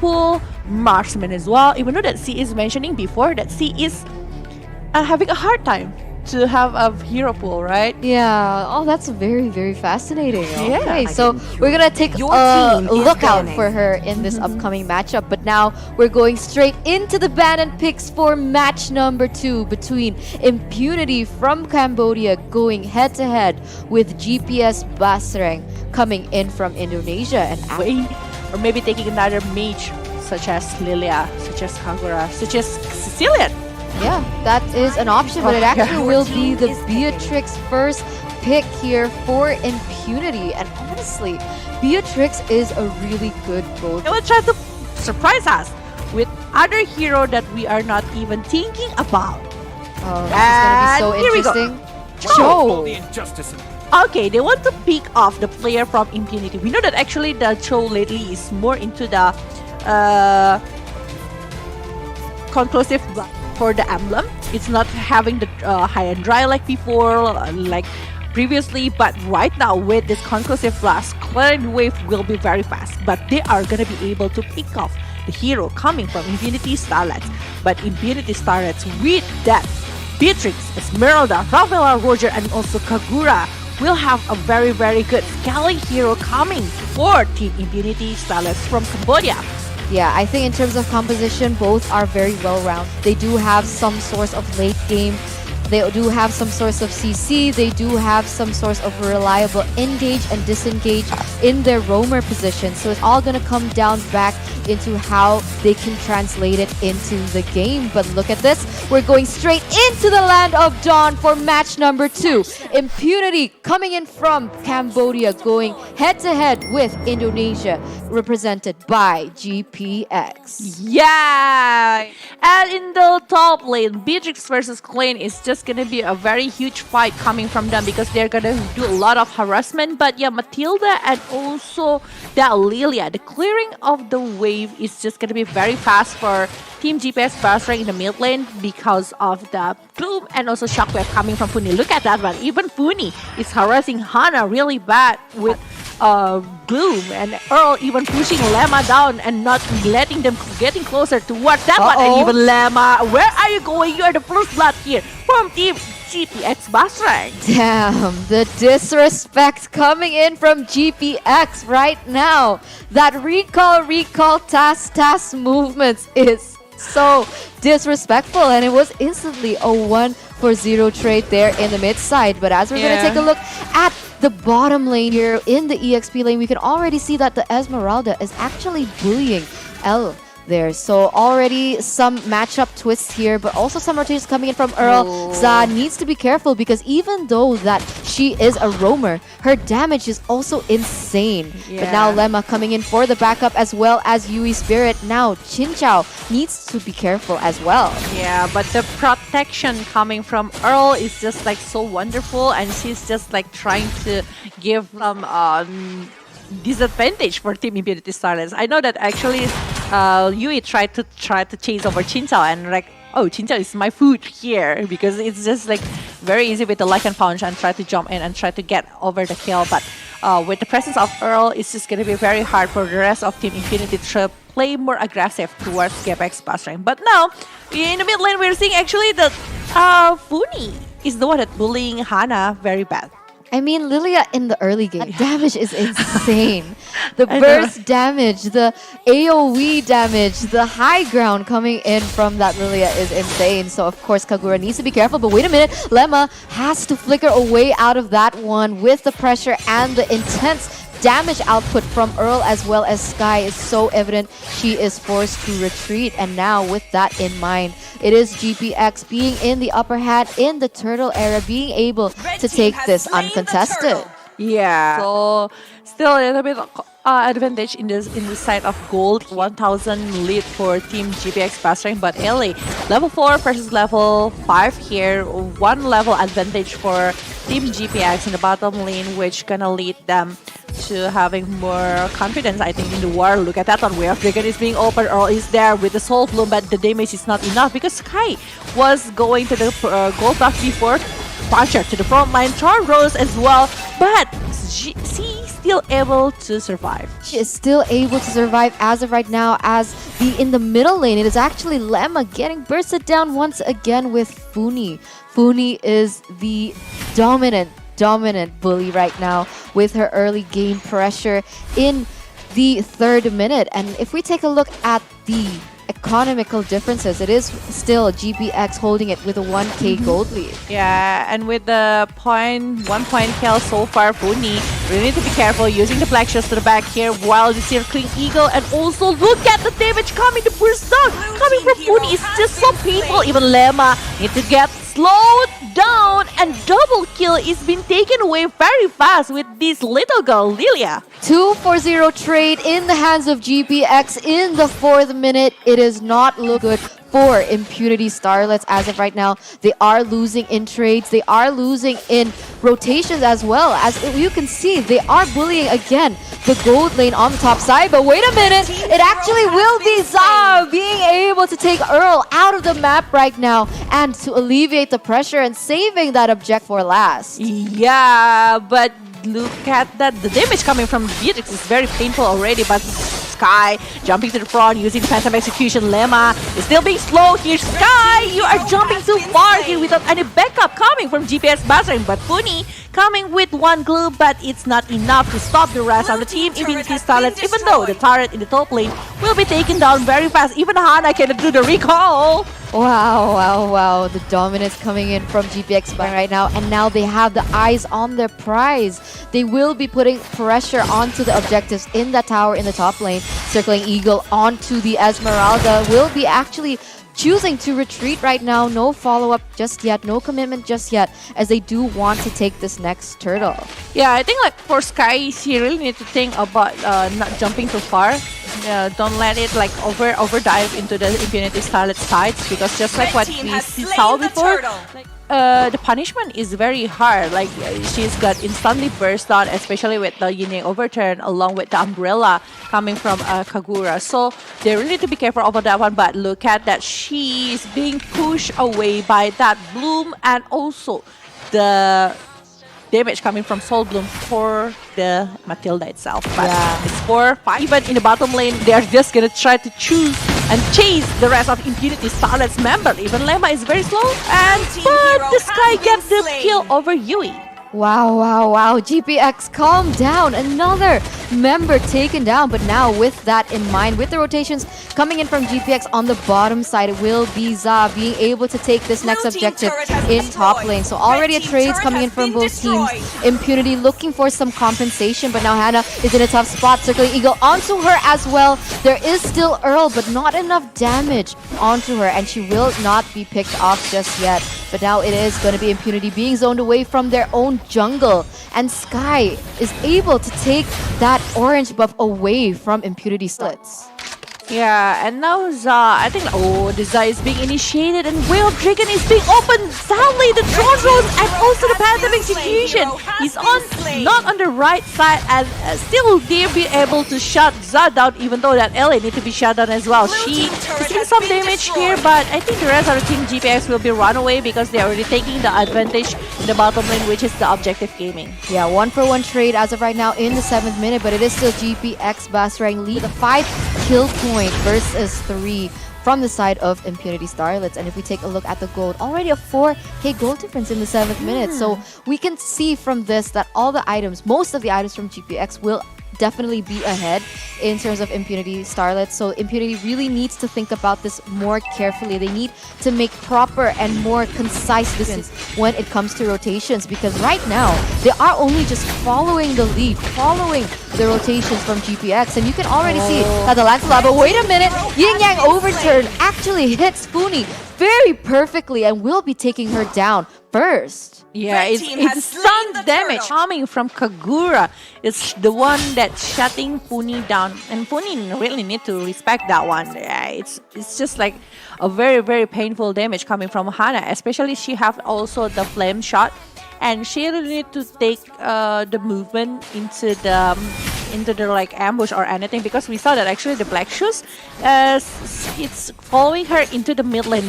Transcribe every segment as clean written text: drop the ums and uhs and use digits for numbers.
pool, marksman as well. Even though that C is mentioning before that C is having a hard time to have a hero pool, right? Yeah. Oh, that's very, very fascinating. Yeah. Okay, so we're gonna take Your a team is look out banning. for her in this upcoming matchup. But now we're going straight into the ban and picks for match number 2 between Impunity from Cambodia going head to head with GPS BASRENG coming in from Indonesia. And Or maybe taking another mage such as Lilia, such as Kagura, such as Sicilian. yeah, that is an option, but it Oh, yeah. actually will be the Beatrix first pick here for Impunity. And honestly, Beatrix is a really good gold. They will try to surprise us with other hero that we are not even thinking about. Oh, this is gonna be so And here we go. interesting. Cho. The injustice in Okay, they want to pick off the player from Impunity. We know that actually the Cho lately is more into the conclusive block for the emblem. It's not having the high and dry like before, like previously, but right now with this conclusive blast, clearing wave will be very fast. But they are gonna be able to pick off the hero coming from Infinity Starlights. But Infinity Starlights with that Beatrix, Esmeralda, Ravela, Roger, and also Kagura will have a very, very good scaling hero coming for Team Impunity Starlights from Cambodia. Yeah, I think in terms of composition, both are very well-rounded. They do have some source of late game. They do have some source of CC. They do have some source of reliable engage and disengage in their roamer position. So it's all going to come down back into how they can translate it into the game. But look at this. We're going straight into the Land of Dawn for match number 2. Impunity coming in from Cambodia, going head-to-head with Indonesia, represented by GPX. Yeah! And in the top lane, Beatrix versus Klein is just gonna be a very huge fight coming from them because they're gonna do a lot of harassment. But yeah, Matilda and also that Lilia, the clearing of the wave is just gonna be very fast for Team GPS BASRENG in the mid lane because of the Gloom and also Shockwave coming from Funi. Look at that one. Even Funi is harassing Hana really bad with Gloom, and Earl even pushing Lemma down and not letting them getting closer towards that one. And even Lemma, where are you going? You are the first blood here from Team GPX BASRENG. Damn, the disrespect coming in from GPX right now. That recall, task movements is so disrespectful, and it was instantly a 1-for-0 trade there in the mid side. But as we're gonna take a look at the bottom lane here in the EXP lane, we can already see that the Esmeralda is actually bullying L there. So already some matchup twists here, but also some rotations coming in from Earl. Za needs to be careful because even though that she is a roamer, her damage is also insane. But now Lemma coming in for the backup as well as Yui Spirit. Now Chinchao needs to be careful as well. Yeah, but the protection coming from Earl is just like so wonderful, and she's just like trying to give some disadvantage for Team Impunity Starlights. I know that actually Yui tried to chase over Chinchao and like, oh, Chinchao is my food here, because it's just like very easy with the Lycan Punch and try to jump in and try to get over the kill. But with the presence of Earl, it's just going to be very hard for the rest of Team Infinity to play more aggressive towards GPX BASRENG. But now, in the mid lane, we're seeing actually that Funi is the one that bullying Hana very bad. I mean, Lilia in the early game, damage is insane. The I know. burst damage, the AoE damage, the high ground coming in from that Lilia is insane. So, of course, Kagura needs to be careful. But wait a minute, Lemma has to flicker away out of that one with the pressure and the intense damage output from Earl as well as Sky is so evident. She is forced to retreat, and now with that in mind, it is GPX being in the upper hand in the turtle era, being able to take this uncontested. Yeah. So still a little bit advantage in the side of gold. 1000 lead for Team GPX BASRENG, but LA level 4 versus level 5 here. 1 level advantage for Team GPX in the bottom lane, which gonna lead them to having more confidence, I think, in the war. Look at that one. Wave Dragon is being open. Earl is there with the Soul Bloom, but the damage is not enough because Sky was going to the gold buff before. Puncher to the front line. Charm Rose as well, but she still still able to survive. She is still able to survive as of right now, as in the middle lane, it is actually Lemma getting bursted down once again with Funi. Funi is the dominant bully right now with her early game pressure in the 3rd minute. And if we take a look at the economical differences, it is still GPX holding it with a 1k gold lead. Yeah, and with the 1 point kill so far, Funi really need to be careful using the black shots to the back here while the circling eagle, and also look at the damage coming to burst down coming from Funi. It's just so painful. Even Lemma need to get slowed down, and double kill is being taken away very fast with this little girl, Lilia. 2-4-0 trade in the hands of GPX in the 4th minute. It is not look good for Impunity Starlets as of right now. They are losing in trades. They are losing in rotations as well. As you can see, they are bullying again the gold lane on the top side. But wait a minute, it actually will be Za being able to take Earl out of the map right now and to alleviate the pressure and saving that object for last. Yeah, but look at that. The damage coming from Beatrix is very painful already, but Sky jumping to the front using Phantom Execution. Lemma is still being slow here. Sky, you are jumping too far here without any backup coming from GPX BASRENG. But Funi coming with 1 glue, but it's not enough to stop the rest of the team. Impunity Starlets, even though the turret in the top lane will be taken down very fast. Even Hana cannot do the recall. Wow. The dominance coming in from GPX right now. And now they have the eyes on their prize. They will be putting pressure onto the objectives in the tower in the top lane. Circling Eagle onto the Esmeralda will be actually choosing to retreat right now. No follow-up just yet. No commitment just yet, as they do want to take this next turtle. Yeah, I think like for Sky, she really need to think about not jumping too far. Don't let it like over dive into the Impunity Starlet sides, because just like what we saw before, the punishment is very hard. Like she's got instantly burst on, especially with the Yin Yang overturn along with the umbrella coming from Kagura. So they really need to be careful about that one. But look at that, she's being pushed away by that Bloom, and also the damage coming from Soul Bloom for the Matilda itself. But it's 4-5. Even in the bottom lane, they're just gonna try to choose and chase the rest of Impunity Starlet's member. Even Lemma is very slow, and but the Sky gets the kill over Yui. Wow. GPX, calm down. Another member taken down. But now with that in mind, with the rotations coming in from GPX on the bottom side, it will be Za being able to take this next objective in top lane. So already a trades coming in from both teams. Impunity looking for some compensation, but now Hannah is in a tough spot. Circling Eagle onto her as well. There is still Earl, but not enough damage onto her, and she will not be picked off just yet. But now it is going to be Impunity being zoned away from their own jungle, and Sky is able to take that orange buff away from Impunity Slits. Yeah, and now Za, I think, the Za is being initiated and Way of Dragon is being opened. Sadly, the Throne Rose and also the Phantom Execution is not on the right side, and still they'll be able to shut Za down, even though that LA need to be shut down as well. She is taking some damage here, but I think the rest of the team GPX will be run away because they're already taking the advantage in the bottom lane, which is the objective gaming. Yeah, 1-for-1 trade as of right now in the 7th minute, but it is still GPX BASRENG lead. The 5 kill point versus 3 from the side of Impunity Starlets. And if we take a look at the gold, already a 4k gold difference in the 7th minute. So we can see from this that all the items, most of the items from GPX will definitely be ahead in terms of Impunity Starlets. So Impunity really needs to think about this more carefully. They need to make proper and more concise decisions when it comes to rotations, because right now they are only just following the lead, following the rotations from GPX, and you can already see that the Lancelot, but wait a minute, Yin Yang overturn actually hits Funi very perfectly and will be taking her down first. Yeah, it's stun damage coming from Kagura. It's the one that's shutting Funi down, and Funi really need to respect that one. Yeah, it's just like a very painful damage coming from Hana, especially she have also the flame shot, and she really need to take the movement into the into the like ambush or anything, because we saw that actually the black shoes, it's following her into the mid lane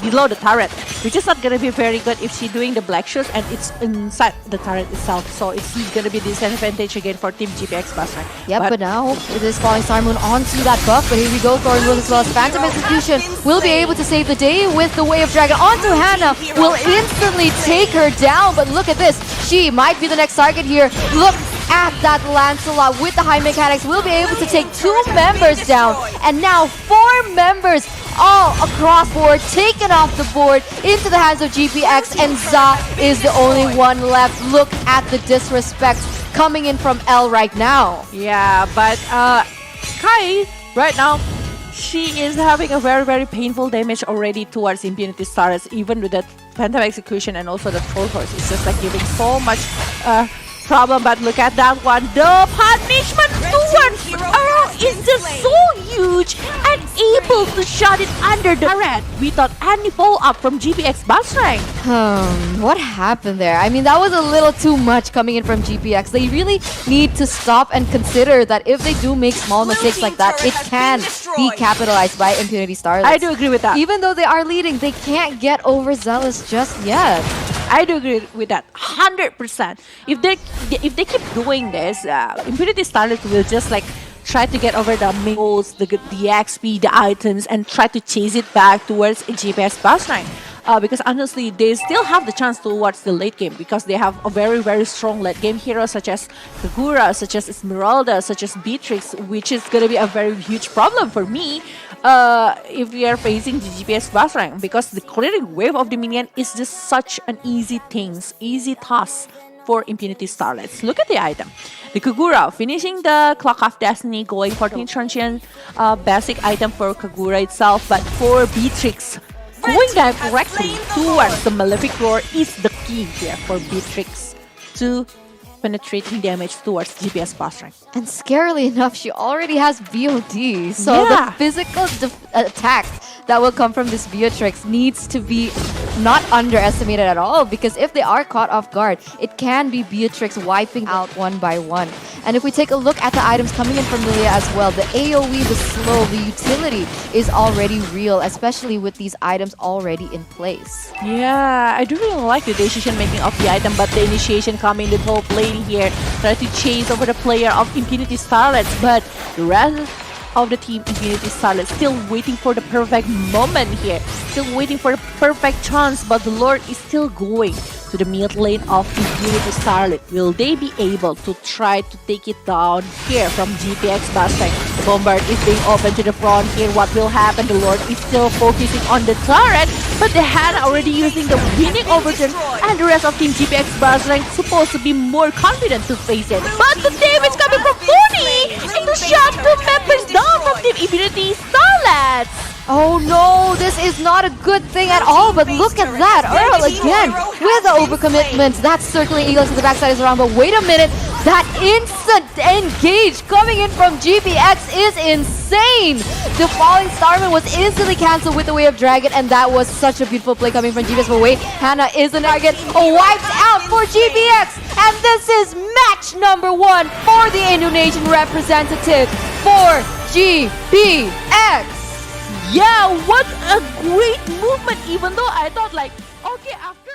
below the turret, which is not gonna be very good if she's doing the black shoes and it's inside the turret itself. So it's gonna be disadvantage again for Team GPX BASRENG. Yep, but now it is Falling Star Moon onto that buff, but here we go, Thorn Will as well as Phantom Execution will be able to save the day with the Way of Dragon onto Hannah, will instantly take her down, but look at this, she might be the next target here. Look at that Lancelot with the high mechanics, will be able to take 2 members down, and now 4 members all across board, taken off the board into the hands of GPX, and Za is the only one left. Look at the disrespect coming in from L right now. Yeah, but Kai right now, she is having a very painful damage already towards Impunity Stars, even with that Phantom Execution and also the Troll Horse. It's just like giving so much problem, but look at that one. The punishment towards Earl is just so huge and able to shut it under the turret without any follow-up from GPX BASRENG. What happened there? I mean, that was a little too much coming in from GPX. They really need to stop and consider that if they do make small mistakes like that, it can be capitalized by Impunity Starlets. I do agree with that. Even though they are leading, they can't get overzealous just yet. I do agree with that 100%. If they keep doing this, Impunity Starlet will just like try to get over the goals, the XP, the items, and try to chase it back towards GPX BASRENG. Because honestly, they still have the chance towards the late game, because they have a very strong late game hero such as Kagura, such as Esmeralda, such as Beatrix, which is gonna be a very huge problem for me if we are facing the GPX BASRENG, because the clearing wave of the minion is just such an easy task for Impunity Starlets. Look at the item. The Kagura finishing the Clock of Destiny, going for the transient basic item for Kagura itself, but for Beatrix, going directly towards the Malefic Roar is the key here for Beatrix to penetrating damage towards GPX BASRENG. And scarily enough, she already has VOD. So Yeah. the physical attack that will come from this Beatrix needs to be not underestimated at all, because if they are caught off guard, it can be Beatrix wiping out one by one. And if we take a look at the items coming in from Lilia as well, the AoE, the slow, the utility is already real, especially with these items already in place. Yeah, I do really like the decision making of the item, but the initiation coming, the top lane here, try to chase over the player of Impunity Starlets, but the rest of the team Impunity Starlets still waiting for the perfect moment here, still waiting for the perfect chance, but the Lord is still going to the mid lane of Impunity Starlet. Will they be able to try to take it down here from GPX BASRENG? The Bombard is being open to the front here. What will happen? The Lord is still focusing on the turret, but the Hannah already using the winning overturn, and the rest of Team GPX BASRENG supposed to be more confident to face it. But the damage coming from Pony into shot 2 members down from Team Impunity Starlets. Oh no, this is not a good thing at all, but look at that, Earl again with the overcommitment. That's circling Eagles to the backside is around, but wait a minute, that instant engage coming in from GPX is insane. The Falling Starman was instantly cancelled with the Way of Dragon, and that was such a beautiful play coming from GPX, but wait, Hannah is the target, wiped out for GPX, and this is match number 1 for the Indonesian representative for GPX. Yeah, what a great movement, even though I thought like, okay, after